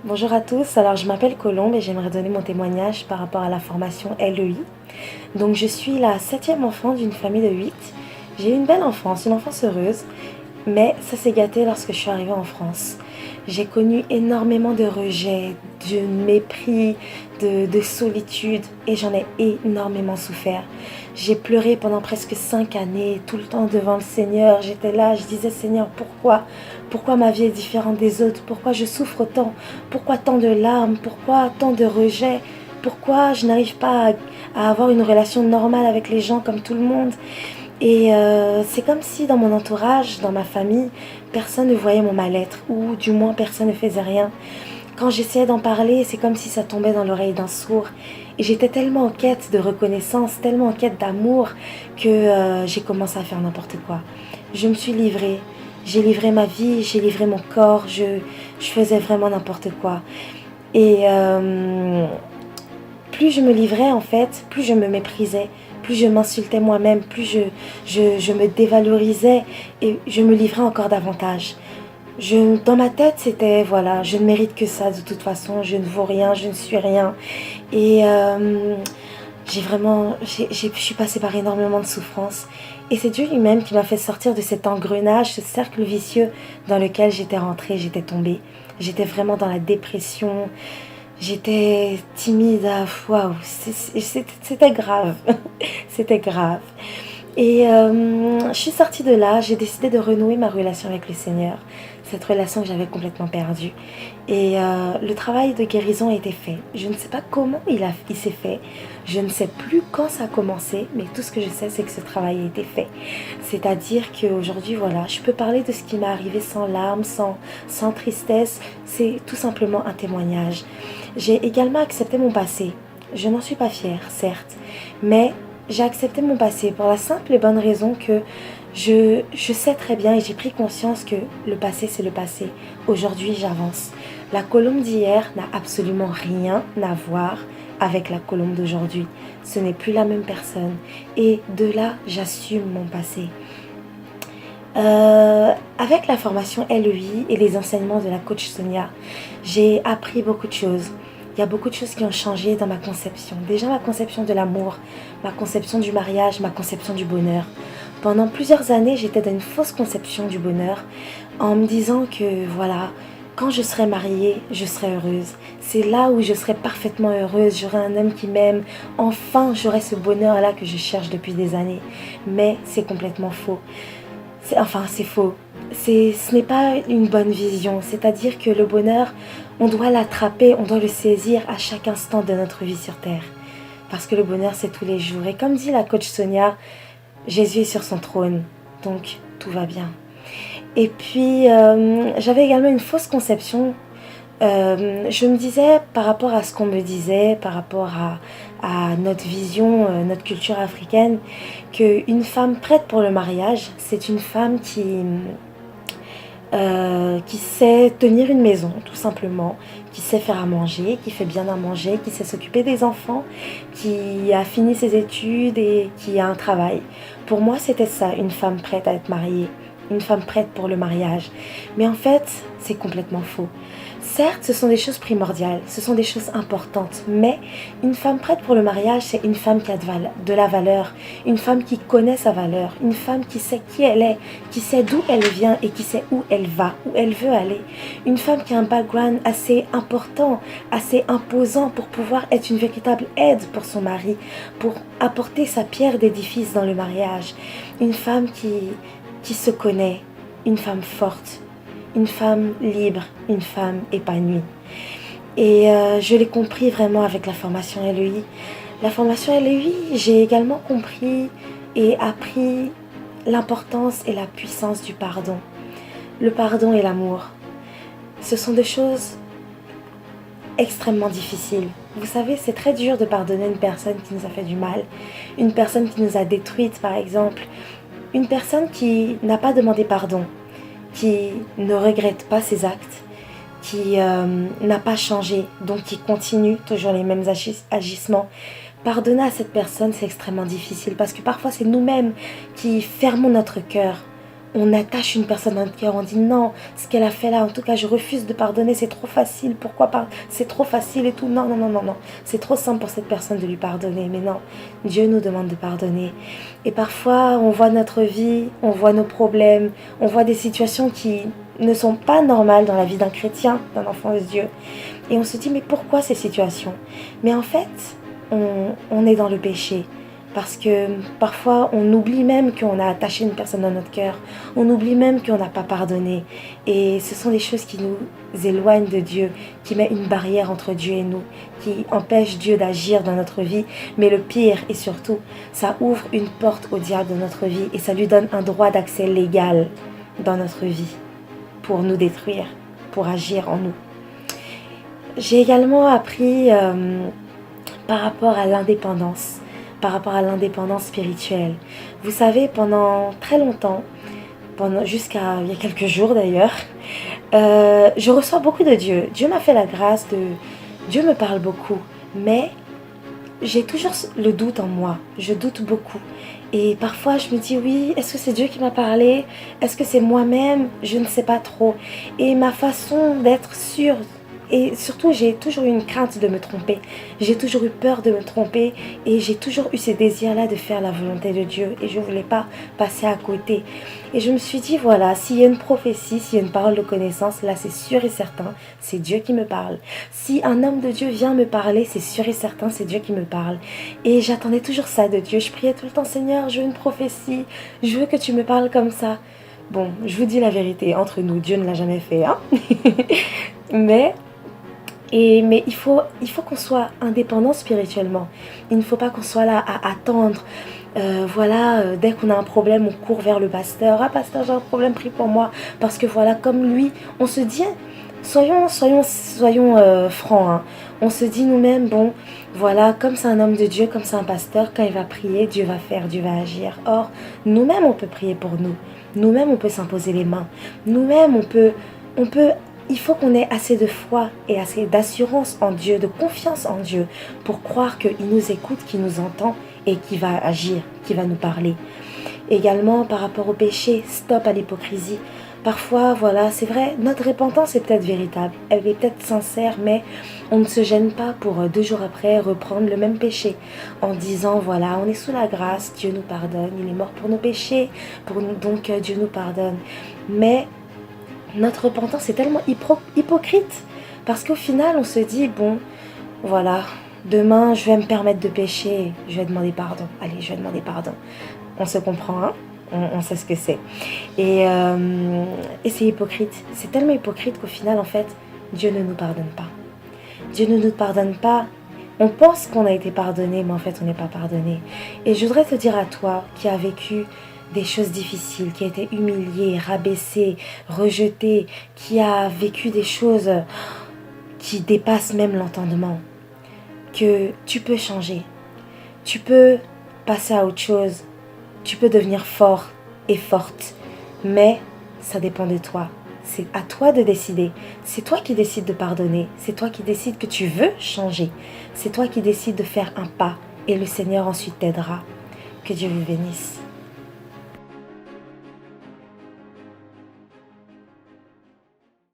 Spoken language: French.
Bonjour à tous, alors je m'appelle Colombe et j'aimerais donner mon témoignage par rapport à la formation LEI. Donc je suis la septième enfant d'une famille de 8. J'ai eu une enfance heureuse, mais ça s'est gâté lorsque je suis arrivée en France. J'ai connu énormément de rejets, de mépris, de solitude et j'en ai énormément souffert. J'ai pleuré pendant presque 5 années, tout le temps devant le Seigneur. J'étais là, je disais Seigneur, pourquoi? Pourquoi ma vie est différente des autres? Pourquoi je souffre autant? Pourquoi tant de larmes? Pourquoi tant de rejets? Pourquoi je n'arrive pas à avoir une relation normale avec les gens comme tout le monde? Et c'est comme si dans mon entourage, dans ma famille, personne ne voyait mon mal-être, ou du moins personne ne faisait rien. Quand j'essayais d'en parler, c'est comme si ça tombait dans l'oreille d'un sourd. Et j'étais tellement en quête de reconnaissance, tellement en quête d'amour, que j'ai commencé à faire n'importe quoi. Je me suis livrée. J'ai livré ma vie, j'ai livré mon corps, je faisais vraiment n'importe quoi. Et plus je me livrais en fait, plus je me méprisais, plus je m'insultais moi-même, plus je me dévalorisais et je me livrais encore davantage. Dans ma tête, c'était voilà, je ne mérite que ça de toute façon, je ne vaux rien, je ne suis rien. Et je suis passée par énormément de souffrances. Et c'est Dieu lui-même qui m'a fait sortir de cet engrenage, ce cercle vicieux dans lequel j'étais rentrée, j'étais tombée. J'étais vraiment dans la dépression, j'étais timide, waouh, c'était grave, c'était grave. Et je suis sortie de là, j'ai décidé de renouer ma relation avec le Seigneur, cette relation que j'avais complètement perdue. Et le travail de guérison a été fait. Je ne sais pas comment il s'est fait, je ne sais plus quand ça a commencé, mais tout ce que je sais, c'est que ce travail a été fait. C'est-à-dire qu'aujourd'hui, voilà, je peux parler de ce qui m'est arrivé sans larmes, sans tristesse, c'est tout simplement un témoignage. J'ai également accepté mon passé. Je n'en suis pas fière, certes, mais j'ai accepté mon passé pour la simple et bonne raison que je sais très bien et j'ai pris conscience que le passé, c'est le passé. Aujourd'hui, j'avance. La Colombe d'hier n'a absolument rien à voir avec la Colombe d'aujourd'hui. Ce n'est plus la même personne. Et de là, j'assume mon passé. Avec la formation LEI et les enseignements de la coach Sonia, j'ai appris beaucoup de choses. Il y a beaucoup de choses qui ont changé dans ma conception. Déjà ma conception de l'amour, ma conception du mariage, ma conception du bonheur. Pendant plusieurs années, j'étais dans une fausse conception du bonheur en me disant que voilà, quand je serai mariée, je serai heureuse. C'est là où je serai parfaitement heureuse, j'aurai un homme qui m'aime. Enfin, j'aurai ce bonheur-là que je cherche depuis des années. Mais c'est complètement faux. C'est faux. Ce n'est pas une bonne vision. C'est-à-dire que le bonheur, on doit l'attraper, on doit le saisir à chaque instant de notre vie sur Terre. Parce que le bonheur, c'est tous les jours. Et comme dit la coach Sonia, Jésus est sur son trône. Donc, tout va bien. Et puis, j'avais également une fausse conception. Je me disais, par rapport à ce qu'on me disait, par rapport à notre vision, notre culture africaine, qu'une femme prête pour le mariage, c'est une femme qui sait tenir une maison, tout simplement, qui sait faire à manger, qui fait bien à manger, qui sait s'occuper des enfants, qui a fini ses études et qui a un travail. Pour moi, c'était ça, une femme prête à être mariée, une femme prête pour le mariage. Mais en fait, c'est complètement faux. Certes, ce sont des choses primordiales, ce sont des choses importantes, mais une femme prête pour le mariage, c'est une femme qui a de la valeur, une femme qui connaît sa valeur, une femme qui sait qui elle est, qui sait d'où elle vient et qui sait où elle va, où elle veut aller. Une femme qui a un background assez important, assez imposant pour pouvoir être une véritable aide pour son mari, pour apporter sa pierre d'édifice dans le mariage. Une femme qui se connaît, une femme forte, une femme libre, une femme épanouie. Et je l'ai compris vraiment avec la formation LEI. La formation LEI, j'ai également compris et appris l'importance et la puissance du pardon. Le pardon et l'amour, ce sont des choses extrêmement difficiles. Vous savez, c'est très dur de pardonner une personne qui nous a fait du mal, une personne qui nous a détruites par exemple, une personne qui n'a pas demandé pardon, qui ne regrette pas ses actes, qui n'a pas changé, donc qui continue toujours les mêmes agissements. Pardonner à cette personne, c'est extrêmement difficile parce que parfois c'est nous-mêmes qui fermons notre cœur. on attache une personne à notre cœur, on dit non, ce qu'elle a fait là, en tout cas je refuse de pardonner, c'est trop facile, pourquoi pas, c'est trop facile et tout, non, non, non, non, non, c'est trop simple pour cette personne de lui pardonner, mais non, Dieu nous demande de pardonner. Et parfois on voit notre vie, on voit nos problèmes, on voit des situations qui ne sont pas normales dans la vie d'un chrétien, d'un enfant de Dieu, et on se dit mais pourquoi ces situations? Mais en fait, on est dans le péché. Parce que parfois, on oublie même qu'on a attaché une personne dans notre cœur. On oublie même qu'on n'a pas pardonné. Et ce sont des choses qui nous éloignent de Dieu, qui mettent une barrière entre Dieu et nous, qui empêchent Dieu d'agir dans notre vie. Mais le pire, et surtout, ça ouvre une porte au diable dans notre vie et ça lui donne un droit d'accès légal dans notre vie pour nous détruire, pour agir en nous. J'ai également appris par rapport à l'indépendance. Par rapport à l'indépendance spirituelle. Vous savez, pendant très longtemps, jusqu'à il y a quelques jours d'ailleurs, je reçois beaucoup de Dieu. Dieu m'a fait la grâce de... Dieu me parle beaucoup, mais j'ai toujours le doute en moi. Je doute beaucoup. Et parfois, je me dis, oui, est-ce que c'est Dieu qui m'a parlé? Est-ce que c'est moi-même? Je ne sais pas trop. Et ma façon d'être sûre, et surtout, j'ai toujours eu une crainte de me tromper. J'ai toujours eu peur de me tromper et j'ai toujours eu ce désir-là de faire la volonté de Dieu et je ne voulais pas passer à côté. Et je me suis dit, voilà, s'il y a une prophétie, s'il y a une parole de connaissance, là c'est sûr et certain, c'est Dieu qui me parle. Si un homme de Dieu vient me parler, c'est sûr et certain, c'est Dieu qui me parle. Et j'attendais toujours ça de Dieu. Je priais tout le temps, Seigneur, je veux une prophétie, je veux que tu me parles comme ça. Bon, je vous dis la vérité, entre nous, Dieu ne l'a jamais fait, hein. Mais il faut qu'on soit indépendant spirituellement. Il ne faut pas qu'on soit là à attendre. Dès qu'on a un problème, on court vers le pasteur. Ah, pasteur, j'ai un problème, prie pour moi. Parce que voilà, comme lui, on se dit, soyons francs. Hein. On se dit nous-mêmes, bon, voilà, comme c'est un homme de Dieu, comme c'est un pasteur, quand il va prier, Dieu va faire, Dieu va agir. Or, nous-mêmes, on peut prier pour nous. Nous-mêmes, on peut s'imposer les mains. Nous-mêmes, on peut. Il faut qu'on ait assez de foi et assez d'assurance en Dieu, de confiance en Dieu pour croire qu'il nous écoute, qu'il nous entend et qu'il va agir, qu'il va nous parler. Également par rapport au péché, stop à l'hypocrisie. Parfois, voilà, c'est vrai, notre repentance est peut-être véritable, elle est peut-être sincère, mais on ne se gêne pas pour 2 jours après reprendre le même péché en disant, voilà, on est sous la grâce, Dieu nous pardonne, il est mort pour nos péchés, donc Dieu nous pardonne. Mais notre repentance est tellement hypocrite parce qu'au final on se dit bon voilà, demain je vais me permettre de pécher, je vais demander pardon, allez je vais demander pardon, on se comprend hein, on sait ce que c'est et c'est hypocrite, c'est tellement hypocrite qu'au final en fait Dieu ne nous pardonne pas. Dieu ne nous pardonne pas. On pense qu'on a été pardonné mais en fait on n'est pas pardonné. Et je voudrais te dire à toi qui as vécu des choses difficiles, qui a été humilié, rabaissé, rejeté, qui a vécu des choses qui dépassent même l'entendement, que tu peux changer, tu peux passer à autre chose, tu peux devenir fort et forte, mais ça dépend de toi. C'est à toi de décider. C'est toi qui décides de pardonner. C'est toi qui décides que tu veux changer. C'est toi qui décides de faire un pas et le Seigneur ensuite t'aidera. Que Dieu vous bénisse.